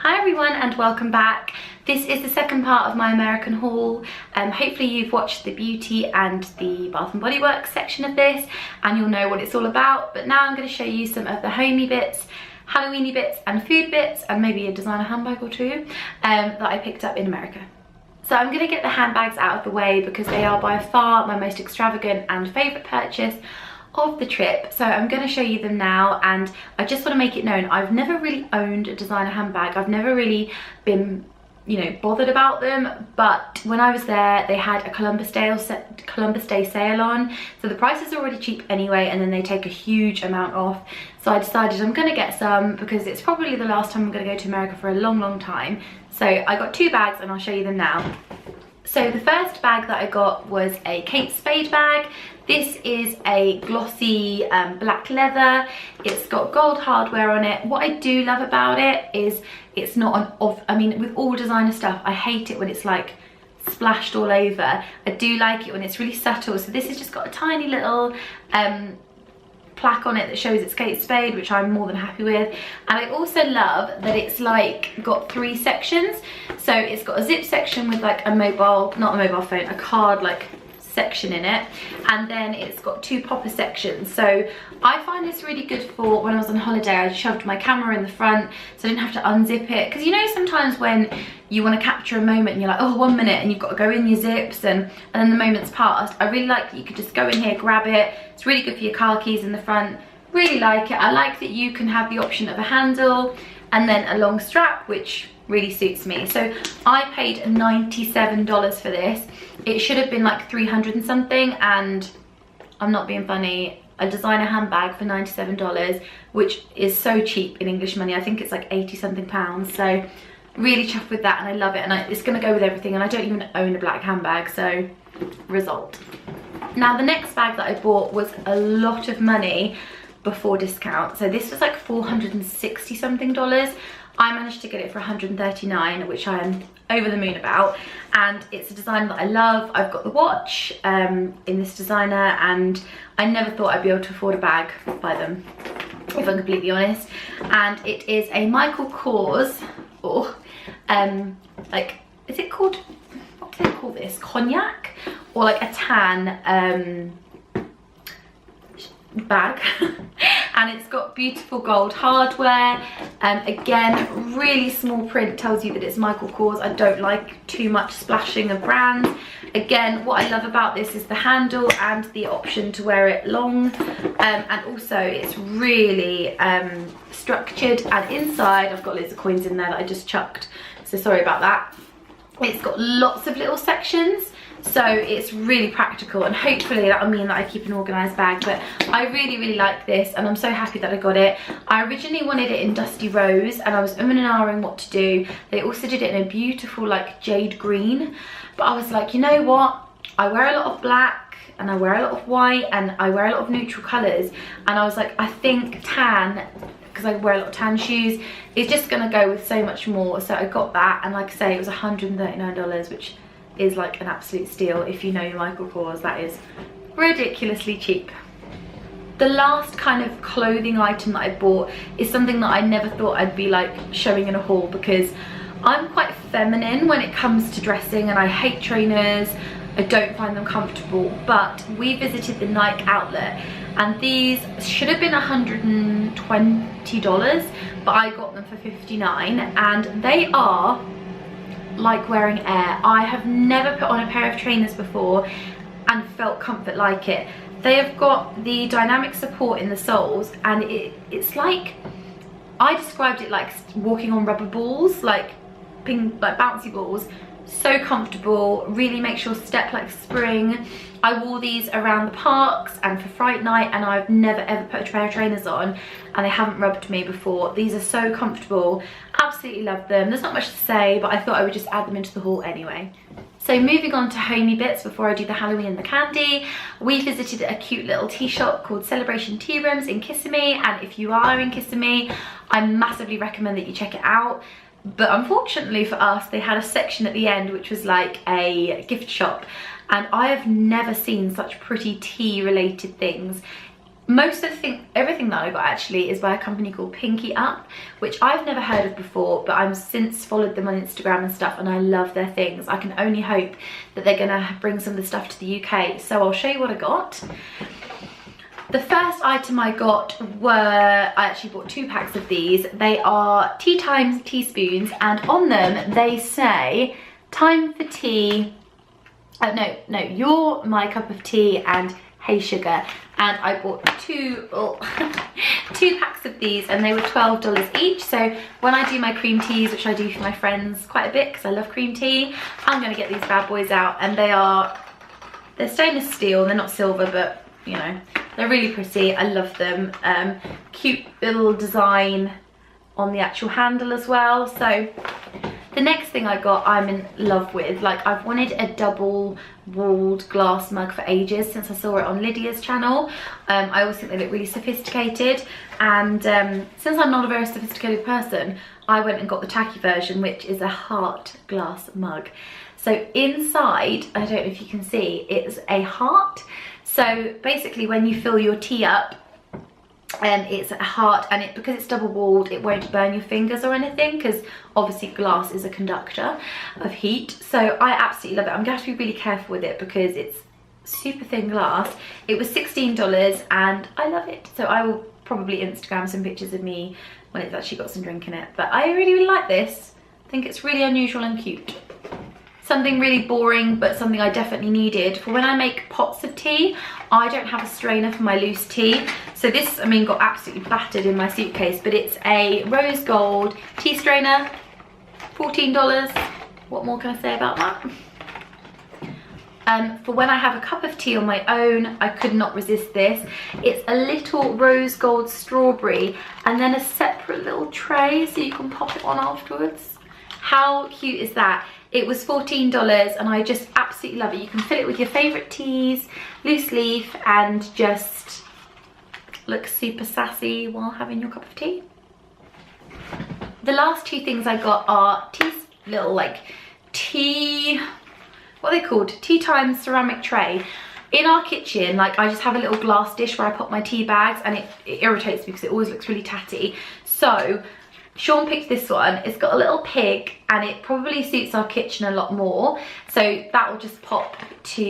Hi everyone and welcome back. This is the second part of my American haul. Hopefully you've watched the beauty and the Bath and Body Works section of this and you'll know what it's all about. But now I'm going to show you some of the homey bits, Halloweeny bits and food bits and maybe a designer handbag or two that I picked up in America. So I'm going to get the handbags out of the way because they are by far my most extravagant and favourite purchase of the trip. So I'm going to show you them now, and I just want to make it known I've never really owned a designer handbag. I've never really been, you know, bothered about them, but when I was there they had a Columbus Day sale on, so the prices are already cheap anyway, and then they take a huge amount off. So I decided I'm going to get some because it's probably the last time I'm going to go to America for a long time. So I got two bags and I'll show you them now. So the first bag that I got was a Kate Spade bag. This is a glossy black leather. It's got gold hardware on it. What I do love about it is it's not I mean, with all designer stuff, I hate it when it's like splashed all over. I do like it when it's really subtle. So this has just got a tiny little plaque on it that shows it's Kate Spade, which I'm more than happy with. And I also love that it's like got three sections. So it's got a zip section with like a mobile, not a mobile phone, a card like section in it, and then it's got two popper sections. So I find this really good for when I was on holiday. I shoved my camera in the front so I didn't have to unzip it, because you know sometimes when you want to capture a moment and you're like, oh, 1 minute, and you've got to go in your zips and then the moment's passed. I really like that you could just go in here, grab it. It's really good for your car keys in the front. Really like it. I like that you can have the option of a handle and then a long strap, which really suits me. So I paid $97 for this. It should have been like 300 and something, and I'm not being funny, a designer handbag for $97, which is so cheap in English money. I think it's like 80 something pounds. So really chuffed with that, and I love it, and it's going to go with everything, and I don't even own a black handbag, so result. Now the next bag that I bought was a lot of money before discount. So this was like 460 something dollars. I managed to get it for 139, which I am over the moon about, and it's a designer that I love. I've got the watch in this designer, and I never thought I'd be able to afford a bag by them, if I'm completely honest. And it is a Michael Kors, or like, is it called, what do they call this, cognac, or like a tan bag. And it's got beautiful gold hardware. Again, really small print, tells you that it's Michael Kors. I don't like too much splashing of brands. Again, what I love about this is the handle and the option to wear it long, and also it's really structured, and inside I've got loads of coins in there that I just chucked, so sorry about that. It's got lots of little sections, so it's really practical, and hopefully that'll mean that I keep an organised bag. But I really like this, and I'm so happy that I got it. I originally wanted it in Dusty Rose, and I was umming and ahhing what to do. They also did it in a beautiful like jade green, but I was like, you know what, I wear a lot of black and I wear a lot of white and I wear a lot of neutral colours, and I was like, I think tan, because I wear a lot of tan shoes, is just gonna go with so much more. So I got that, and like I say, it was $139, which is like an absolute steal. If you know your Michael Kors, that is ridiculously cheap. The last kind of clothing item that I bought is something that I never thought I'd be like showing in a haul, because I'm quite feminine when it comes to dressing, and I hate trainers. I don't find them comfortable. But we visited the Nike outlet, and these should have been $120, but I got them for $59, and they are like wearing air. I have never put on a pair of trainers before and felt comfort like it. They have got the dynamic support in the soles, and it's like, I described it like walking on rubber balls, like bouncy balls. So comfortable, really makes your step like spring. I wore these around the parks and for Fright Night, and I've never ever put a pair of trainers on and they haven't rubbed me before. These are so comfortable, absolutely love them. There's not much to say, but I thought I would just add them into the haul anyway. So moving on to homey bits before I do the Halloween and the candy, we visited a cute little tea shop called Celebration Tea Rooms in Kissimmee, and if you are in Kissimmee, I massively recommend that you check it out. But unfortunately for us, they had a section at the end which was like a gift shop, and I have never seen such pretty tea related things. most of everything that I got actually is by a company called Pinky Up, which I've never heard of before, but I've since followed them on Instagram and stuff, and I love their things. I can only hope that they're gonna bring some of the stuff to the UK. So I'll show you what I got. The first item I got I actually bought 2 packs of these. They are Tea Times teaspoons, and on them they say, time for tea, no, you're my cup of tea and hey sugar. And I bought 2 packs of these, and they were $12 each. So when I do my cream teas, which I do for my friends quite a bit because I love cream tea, I'm gonna get these bad boys out. And they're stainless steel, they're not silver, but you know, they're really pretty. I love them. Cute little design on the actual handle as well. So the next thing I got, I'm in love with. Like, I've wanted a double walled glass mug for ages, since I saw it on Lydia's channel. I always think they look really sophisticated, and since I'm not a very sophisticated person, I went and got the tacky version, which is a heart glass mug. So inside, I don't know if you can see, it's a heart. So basically when you fill your tea up, it's a heart, and because it's double walled, it won't burn your fingers or anything, because obviously glass is a conductor of heat. So I absolutely love it. I'm going to have to be really careful with it because it's super thin glass. It was $16 and I love it. So I will probably Instagram some pictures of me when it's actually got some drink in it. But I really like this. I think it's really unusual and cute. Something really boring, but something I definitely needed for when I make pots of tea. I don't have a strainer for my loose tea. So this, I mean, got absolutely battered in my suitcase, but it's a rose gold tea strainer, $14. What more can I say about that? For when I have a cup of tea on my own, I could not resist this. It's a little rose gold strawberry, and then a separate little tray so you can pop it on afterwards. How cute is that? It was $14 and I just absolutely love it. You can fill it with your favourite teas, loose leaf, and just look super sassy while having your cup of tea. The last 2 things I got are little like tea, what are they called? Tea Time ceramic tray. In our kitchen, like, I just have a little glass dish where I put my tea bags, and it irritates me because it always looks really tatty. So Sean picked this one. It's got a little pig, and it probably suits our kitchen a lot more. So that will just pop to,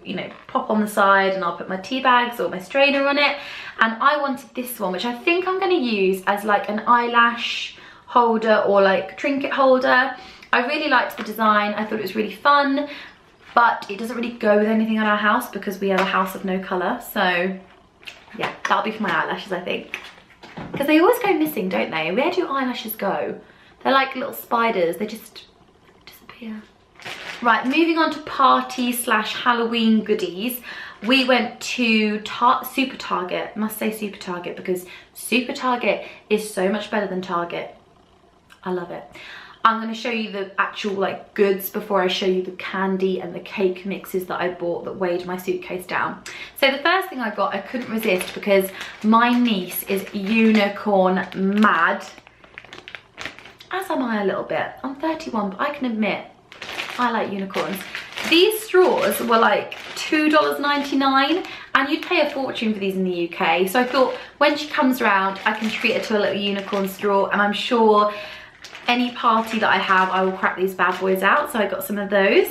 you know, pop on the side, and I'll put my tea bags or my strainer on it. And I wanted this one, which I think I'm going to use as like an eyelash holder or like trinket holder. I really liked the design. I thought it was really fun, but it doesn't really go with anything in our house because we have a house of no colour. So yeah, that'll be for my eyelashes, I think. Because they always go missing, don't they? Where do eyelashes go? They're like little spiders. They just disappear. Right, moving on to party/Halloween goodies. We went to Super Target. I must say Super Target because Super Target is so much better than Target. I love it. I'm going to show you the actual like goods before I show you the candy and the cake mixes that I bought that weighed my suitcase down. So the first thing I got, I couldn't resist because my niece is unicorn mad. As am I a little bit. I'm 31, but I can admit I like unicorns. These straws were like $2.99, and you'd pay a fortune for these in the UK. So I thought when she comes around, I can treat her to a little unicorn straw, and I'm sure any party that I have, I will crack these bad boys out. So I got some of those.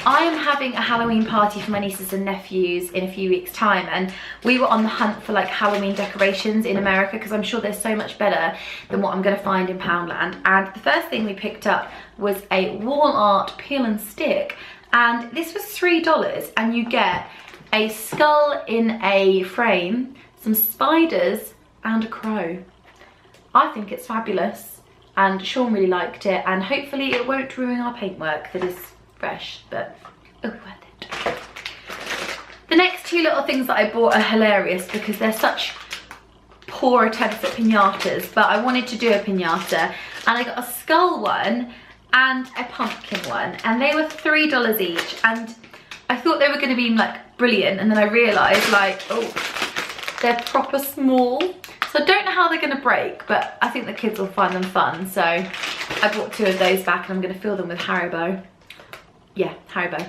I am having a Halloween party for my nieces and nephews in a few weeks time, and we were on the hunt for like Halloween decorations in America because I'm sure they're so much better than what I'm going to find in Poundland. And the first thing we picked up was a wall art peel and stick, and this was $3, and you get a skull in a frame, some spiders, and a crow. I think it's fabulous. And Sean really liked it, and hopefully it won't ruin our paintwork that is fresh, but worth it. The next 2 little things that I bought are hilarious because they're such poor attempts at pinatas, but I wanted to do a pinata, and I got a skull one and a pumpkin one, and they were $3 each, and I thought they were going to be like brilliant, and then I realised like, oh, they're proper small. So I don't know how they're going to break, but I think the kids will find them fun. So I bought 2 of those back, and I'm going to fill them with Haribo. Yeah, Haribo.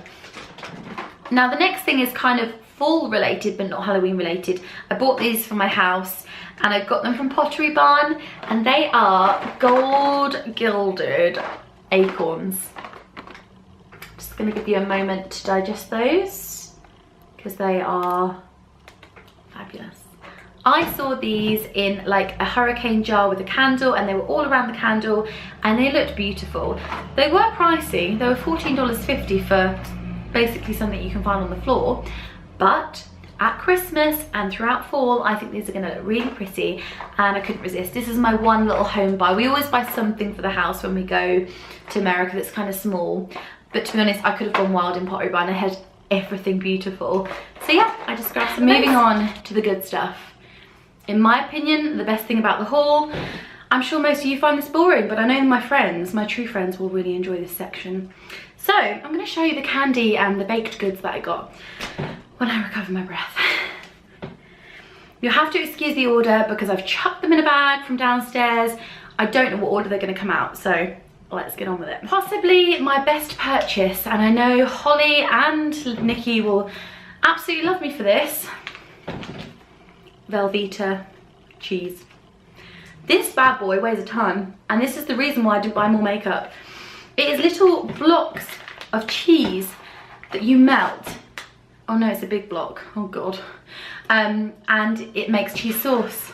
Now the next thing is kind of fall related but not Halloween related. I bought these for my house and I got them from Pottery Barn, and they are gold gilded acorns. Just gonna give you a moment to digest those because they are fabulous. I saw these in like a hurricane jar with a candle, and they were all around the candle and they looked beautiful. They were pricey. They were $14.50 for basically something you can find on the floor, but at Christmas and throughout fall I think these are going to look really pretty, and I couldn't resist. This is my one little home buy. We always buy something for the house when we go to America that's kind of small, but to be honest I could have gone wild in Pottery Barn. I had everything beautiful. So yeah, I just grabbed some. Moving on to the good stuff. In my opinion, the best thing about the haul, I'm sure most of you find this boring, but I know my friends, my true friends, will really enjoy this section. So I'm going to show you the candy and the baked goods that I got when I recover my breath. You'll have to excuse the order because I've chucked them in a bag from downstairs. I don't know what order they're going to come out, so let's get on with it. Possibly my best purchase, and I know Holly and Nikki will absolutely love me for this. Velveeta cheese. This bad boy weighs a ton, and this is the reason why I didn't buy more makeup. It is little blocks of cheese that you melt. Oh no, it's a big block. Oh god. And it makes cheese sauce.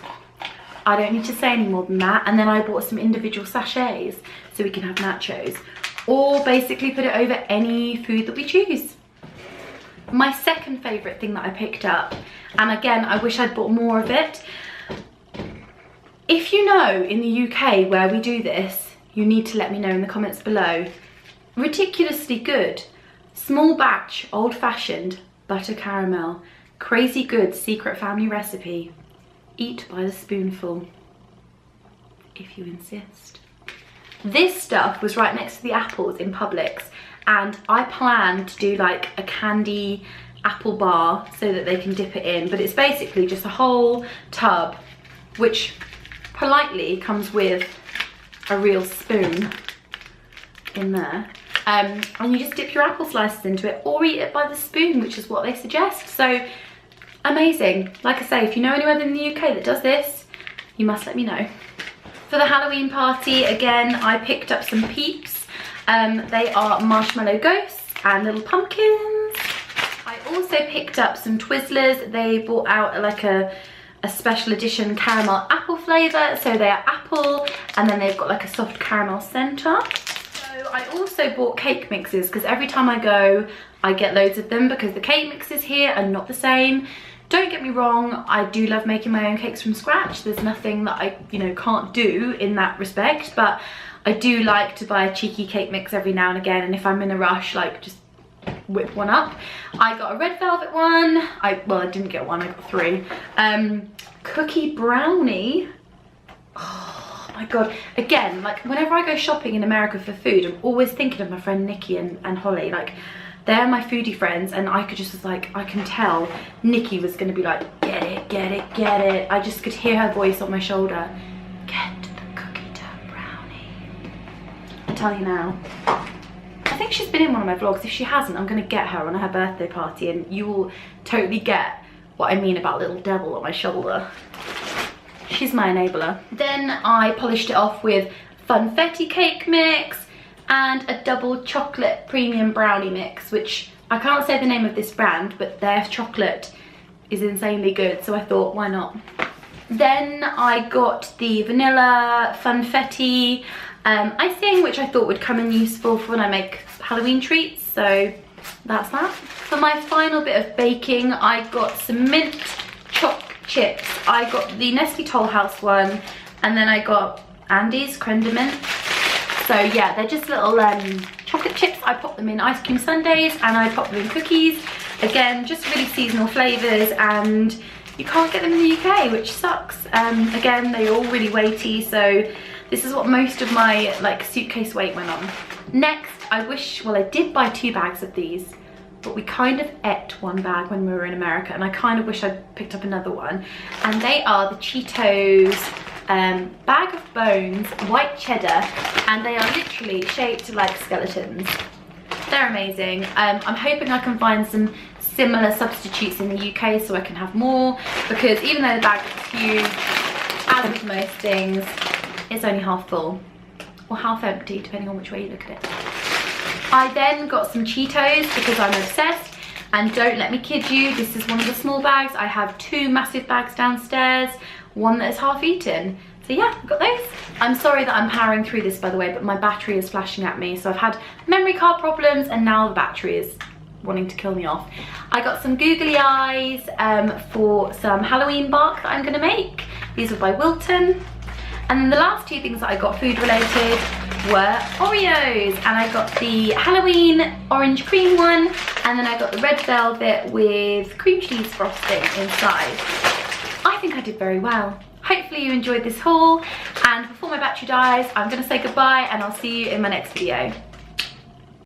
I don't need to say any more than that. And then I bought some individual sachets so we can have nachos, or basically put it over any food that we choose. My second favourite thing that I picked up, and again I wish I'd bought more of it. If you know in the UK where we do this, you need to let me know in the comments below. Ridiculously good. Small batch, old fashioned, butter caramel. Crazy good secret family recipe. Eat by the spoonful, if you insist. This stuff was right next to the apples in Publix, and I plan to do like a candy apple bar so that they can dip it in, but it's basically just a whole tub which politely comes with a real spoon in there, and you just dip your apple slices into it or eat it by the spoon, which is what they suggest. So amazing. Like I say, if you know anyone in the UK that does this, you must let me know. For the Halloween party, again, I picked up some Peeps. They are marshmallow ghosts and little pumpkins. I also picked up some Twizzlers. They brought out like a special edition caramel apple flavour. So they are apple, and then they've got like a soft caramel centre. So I also bought cake mixes because every time I go, I get loads of them because the cake mixes here are not the same. Don't get me wrong, I do love making my own cakes from scratch. There's nothing that I, can't do in that respect, but I do like to buy a cheeky cake mix every now and again, and if I'm in a rush, like, just whip one up. I got a red velvet one. Well, I didn't get one, I got 3. Cookie brownie. Oh my god. Again, like, whenever I go shopping in America for food, I'm always thinking of my friend Nikki and Holly. Like, they're my foodie friends, and I can tell Nikki was going to be like, get it, get it, get it. I just could hear her voice on my shoulder. Get the cookie dough brownie. I tell you now. I think she's been in one of my vlogs. If she hasn't, I'm going to get her on her birthday party, and you will totally get what I mean about little devil on my shoulder. She's my enabler. Then I polished it off with Funfetti cake mix and a double chocolate premium brownie mix, which I can't say the name of this brand, but their chocolate is insanely good, so I thought, why not? Then I got the vanilla Funfetti icing, which I thought would come in useful for when I make Halloween treats, so that's that. For my final bit of baking, I got some mint choc chips. I got the Nestle Toll House one, and then I got Andy's Creme de Mint. So yeah, they're just little chocolate chips. I pop them in ice cream sundaes, and I pop them in cookies. Again, just really seasonal flavours, and you can't get them in the UK, which sucks. Again, they're all really weighty, so this is what most of my like suitcase weight went on. Next, I did buy 2 bags of these, but we kind of ate 1 bag when we were in America, and I kind of wish I'd picked up another one. And they are the Cheetos bag of bones, white cheddar, and they are literally shaped like skeletons. They're amazing. I'm hoping I can find some similar substitutes in the UK so I can have more, because even though the bag is huge, as with most things, it's only half full or half empty, depending on which way you look at it. I then got some Cheetos because I'm obsessed, and don't let me kid you, this is one of the small bags. I have 2 massive bags downstairs, one that is half eaten. So yeah, I've got those. I'm sorry that I'm powering through this, by the way, but my battery is flashing at me. So I've had memory card problems and now the battery is wanting to kill me off. I got some googly eyes for some Halloween bark that I'm gonna make. These are by Wilton. And then the last 2 things that I got food related were Oreos, and I got the Halloween orange cream one, and then I got the red velvet with cream cheese frosting inside. I think I did very well. Hopefully you enjoyed this haul, and before my battery dies, I'm gonna say goodbye and I'll see you in my next video.